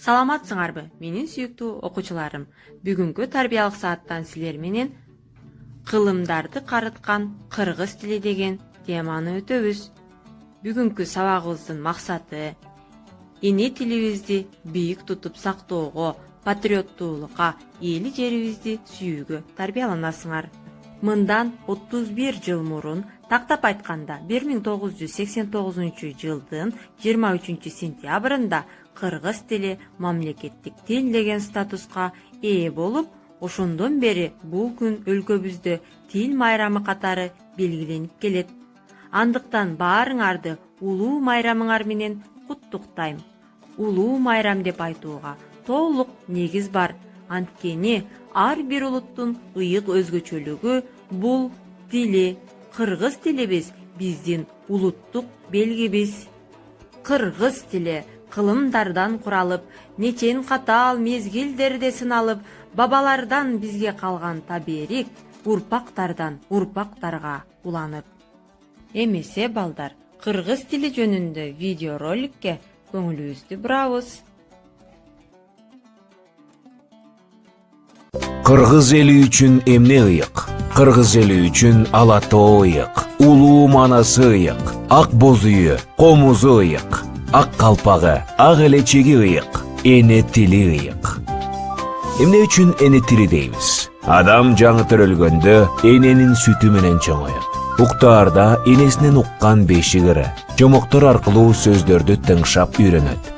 Саламатсыңарбы, менин сүйүктүү окуучуларым. Бүгүнкү тарбиялык сааттан силер менен кылымдарды карыткан кыргыз тили деген теманы өтөбүз. Бүгүнкү сабагыбыздын максаты эне тилибизди бийик тутуп сактоого, патриоттуулукка, эли жерибизди сүйүүгө тарбияланасыңар. Мындан 31 жыл мурун, тактап айтканда 1989 жылдын 23 сентябрында кыргыз тили мамлекеттик тил деген статуска ээ болуп, ошондон бери бул күн өлкөбүздө тил майрамы катары белгиленип келет. Андыктан баарыңарды улуу майрамыңар менен куттуктайм. Улуу майрам деп айтууга толук негиз бар. Анткени ар бир улуттун ыйык өзгөчөлүгү бул тили. Кыргыз тилибиз биздин улуттук белгибиз. Кыргыз тили кылымдардан куралып, нечен катаал мезгилдерде сыналып, бабалардан бизге калган таберик урпактардан урпактарга уланып. Эмесе балдар, кыргыз тили жөнүндө видеороликке көңүлүбүздү бурабыз. Кыргыз эли үчүн эмне ыйык? Кыргыз эли үчүн ала тоо ыйык, улуу манасы ыйык, ак боз үйү, комузу ыйык, ак калпагы, ак элечеги ыйык, эне тили ыйык. Эмне үчүн эне тили дейбиз? Адам жаңы төрөлгөндө эненин сүтү менен чоңойот. Уктаарда энесинен уккан бешик ыры, жомоктор аркылуу сөздөрдү тыңшап үйрөнөт.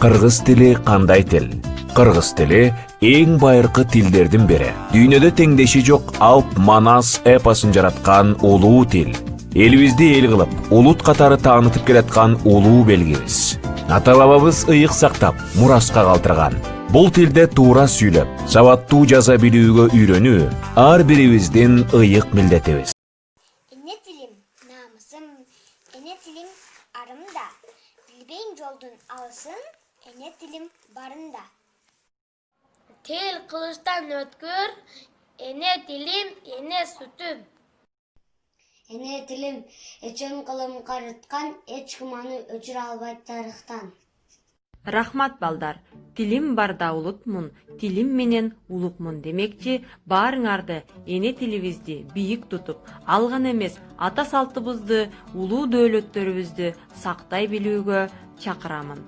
Кыргыз тили кандай тил? Кыргыз тили эң байыркы тилдердин бири. Дүйнөдө теңдеши жок Алп Манас эпосун жараткан улуу тил. Элибизди эл кылып, улут катары таанытып келаткан улуу белгибиз. Ата-бабабыз ыйык сактап, мураска калтырган. Бул тилде туура сүйлөп, сабаттуу жаза билүүгө үйрөнүү ар бирибиздин ыйык милдетибиз. Эне тилим намысым, эне тилим арымда. Билбейм жолдун алысын, эне тилим барында. Тил кылычтан өткөр, эне тилим, эне сүтүм. Эне тилим эчем кылым карыткан, эч ким аны өчүрө албайт тарыхтан. Рахмат балдар, тилим барда улутмун, тилим менен улукмун демекчи, баарыңарды эне тилибизди бийик тутуп, алган эмес ата салтыбызды, улуу дөөлөттөрүбүздү сактай билүүгө чакырамын.